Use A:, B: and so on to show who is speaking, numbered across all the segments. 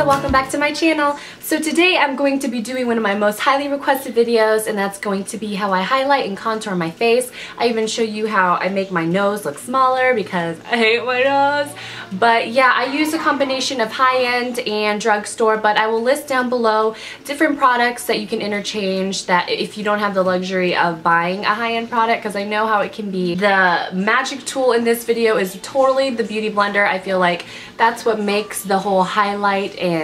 A: welcome back to my channel. So today I'm going to be doing one of my most highly requested videos, and that's going to be how I highlight and contour my face. I even show you how I make my nose look smaller because I hate my nose. But yeah, I use a combination of high-end and drugstore, but I will list down below different products that you can interchange that if you don't have the luxury of buying a high-end product, because I know how it can be. The magic tool in this video is totally the beauty blender. I feel like that's what makes the whole highlight and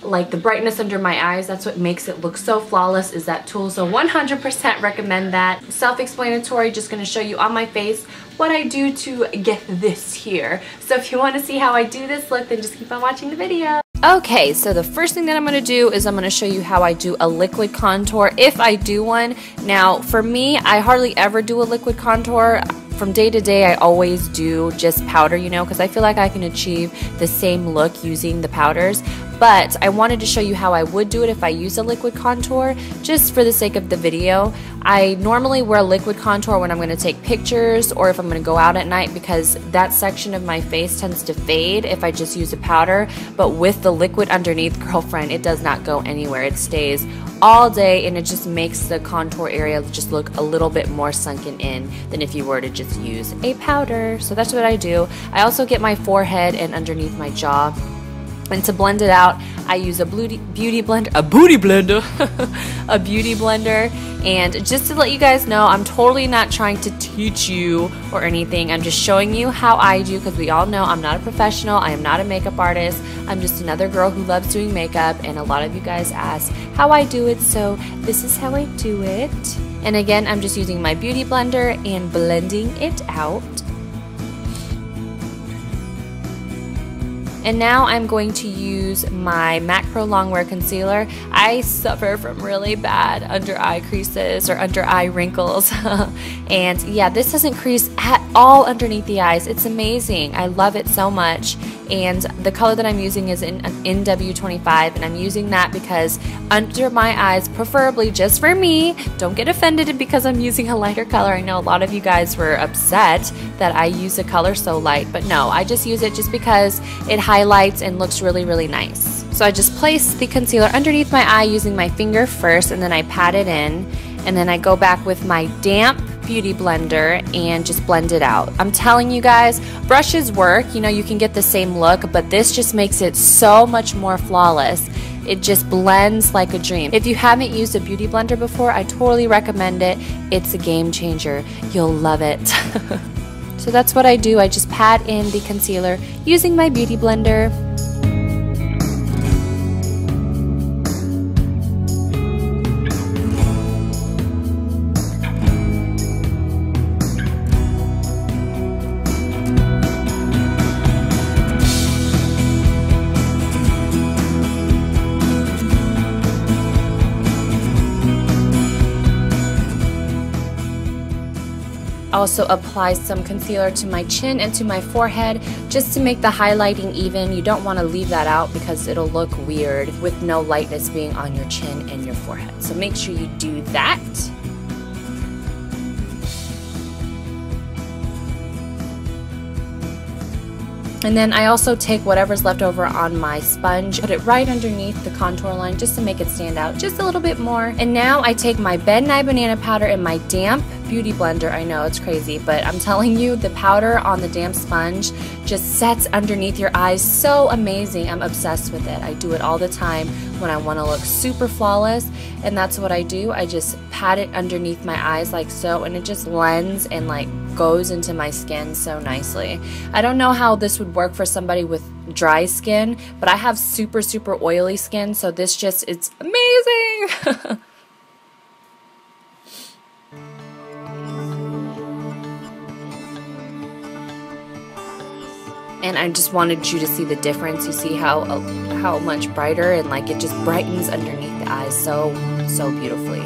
A: like the brightness under my eyes, that's what makes it look so flawless, is that tool. So 100% recommend that. Self-explanatory, just going to show you on my face what I do to get this here. So if you want to see how I do this look, then just keep on watching the video. Okay, so the first thing that I'm going to do is I'm going to show you how I do a liquid contour, if I do one. Now, for me, I hardly ever do a liquid contour. From day to day, I always do just powder, you know, because I feel like I can achieve the same look using the powders. But I wanted to show you how I would do it if I use a liquid contour, just for the sake of the video. I normally wear a liquid contour when I'm going to take pictures or if I'm going to go out at night, because that section of my face tends to fade if I just use a powder. But with the liquid underneath, girlfriend, it does not go anywhere. It stays all day, and it just makes the contour area just look a little bit more sunken in than if you were to just use a powder. So that's what I do. I also get my forehead and underneath my jaw. And to blend it out, I use a beauty blender. And just to let you guys know, I'm totally not trying to teach you or anything. I'm just showing you how I do, because we all know I'm not a professional. I am not a makeup artist. I'm just another girl who loves doing makeup, and a lot of you guys ask how I do it, so this is how I do it. And again, I'm just using my beauty blender and blending it out. And now I'm going to use my MAC Pro Longwear Concealer. I suffer from really bad under eye creases or under eye wrinkles. And yeah, this doesn't crease at all underneath the eyes. It's amazing. I love it so much. And the color that I'm using is in NW25, and I'm using that because under my eyes, preferably just for me, don't get offended because I'm using a lighter color. I know a lot of you guys were upset that I use a color so light, but no, I just use it just because it highlights and looks really, really nice. So I just place the concealer underneath my eye using my finger first, and then I pat it in, and then I go back with my damp beauty blender and just blend it out. I'm telling you guys, brushes work, you know, you can get the same look, but this just makes it so much more flawless. It just blends like a dream. If you haven't used a beauty blender before, I totally recommend it. It's a game changer. You'll love it. So that's what I do. I just pat in the concealer using my beauty blender. Also apply some concealer to my chin and to my forehead just to make the highlighting even. You don't want to leave that out because it'll look weird with no lightness being on your chin and your forehead. So make sure you do that. And then I also take whatever's left over on my sponge, put it right underneath the contour line just to make it stand out just a little bit more. And now I take my Nye Banana Powder and my damp beauty blender. I know it's crazy, but I'm telling you, the powder on the damp sponge just sets underneath your eyes so amazing. I'm obsessed with it. I do it all the time when I want to look super flawless, and that's what I do. I just pat it underneath my eyes like so, and it just blends and like goes into my skin so nicely. I don't know how this would work for somebody with dry skin, but I have super oily skin, so this just, it's amazing. And I just wanted you to see the difference. You see how much brighter, and like it just brightens underneath the eyes so beautifully.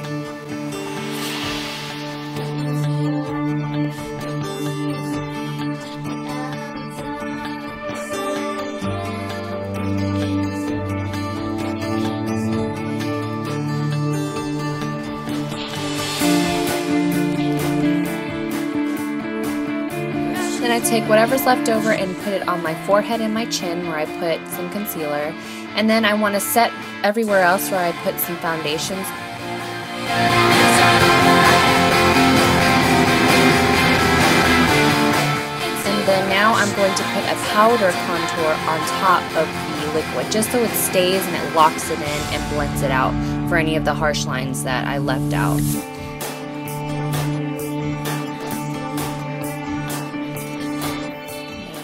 A: Then I take whatever's left over and put it on my forehead and my chin where I put some concealer. And then I want to set everywhere else where I put some foundations. And then now I'm going to put a powder contour on top of the liquid, just so it stays and it locks it in and blends it out for any of the harsh lines that I left out.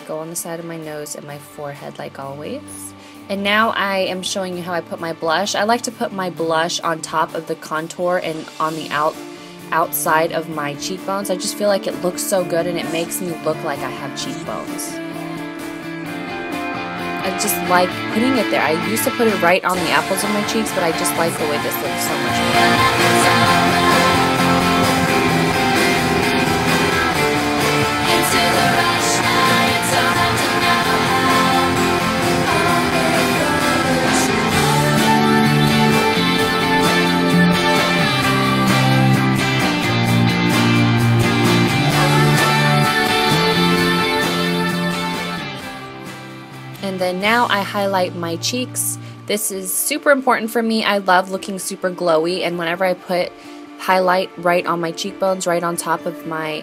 A: Go on the side of my nose and my forehead like always. And now I am showing you how I put my blush. I like to put my blush on top of the contour and on the outside of my cheekbones. I just feel like it looks so good and it makes me look like I have cheekbones. I just like putting it there. I used to put it right on the apples of my cheeks, but I just like the way this looks so much better. And then now I highlight my cheeks. This is super important for me. I love looking super glowy, and whenever I put highlight right on my cheekbones, right on top of my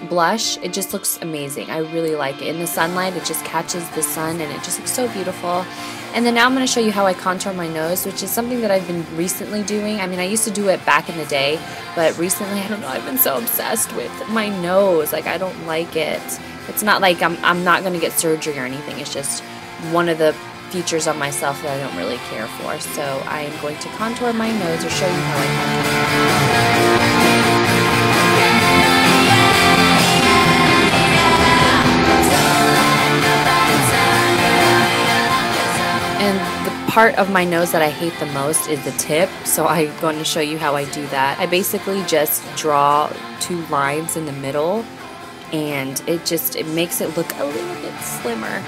A: blush, it just looks amazing. I really like it. In the sunlight, it just catches the sun and it just looks so beautiful. And then now I'm going to show you how I contour my nose, which is something that I've been recently doing. I mean, I used to do it back in the day, but recently, I don't know, I've been so obsessed with my nose. Like, I don't like it. It's not like I'm not going to get surgery or anything. It's just one of the features on myself that I don't really care for. So I am going to contour my nose or show you how I contour. And the part of my nose that I hate the most is the tip. So I'm going to show you how I do that. I basically just draw 2 lines in the middle, and it makes it look a little bit slimmer.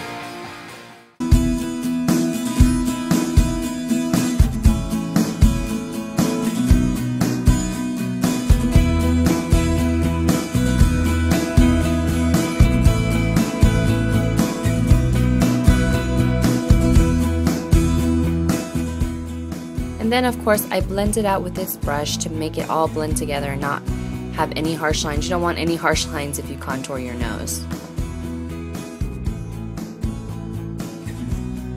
A: And then of course I blend it out with this brush to make it all blend together and not have any harsh lines. You don't want any harsh lines if you contour your nose.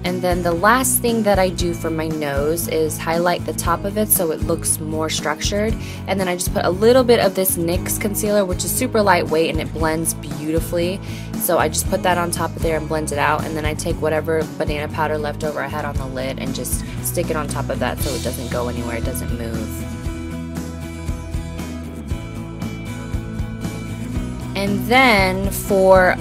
A: And then the last thing that I do for my nose is highlight the top of it so it looks more structured. And then I just put a little bit of this NYX concealer, which is super lightweight and it blends beautifully. So I just put that on top of there and blend it out. And then I take whatever banana powder left over I had on the lid and just stick it on top of that so it doesn't go anywhere, it doesn't move. And then for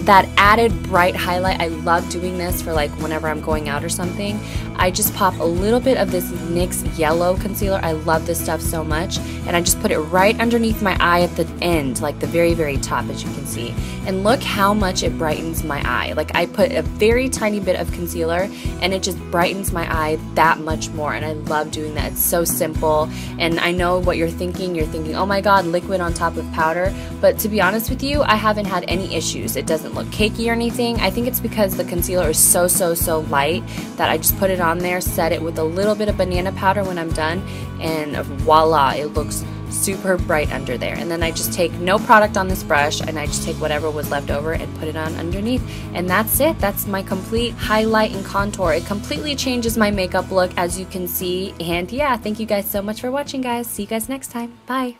A: that added bright highlight, I love doing this for like whenever I'm going out or something. I just pop a little bit of this NYX yellow concealer. I love this stuff so much. And I just put it right underneath my eye at the end, like the very, very top, as you can see. And look how much it brightens my eye. Like I put a very tiny bit of concealer and it just brightens my eye that much more. And I love doing that. It's so simple. And I know what you're thinking. You're thinking, oh my God, liquid on top of powder. But to be honest with you, I haven't had any issues. It doesn't look cakey or anything. I think it's because the concealer is so light that I just put it on there, set it with a little bit of banana powder when I'm done, and voila, it looks super bright under there. And then I just take no product on this brush and I just take whatever was left over and put it on underneath, and that's it. That's my complete highlight and contour. It completely changes my makeup look, as you can see. And yeah, thank you guys so much for watching, guys. See you guys next time. Bye.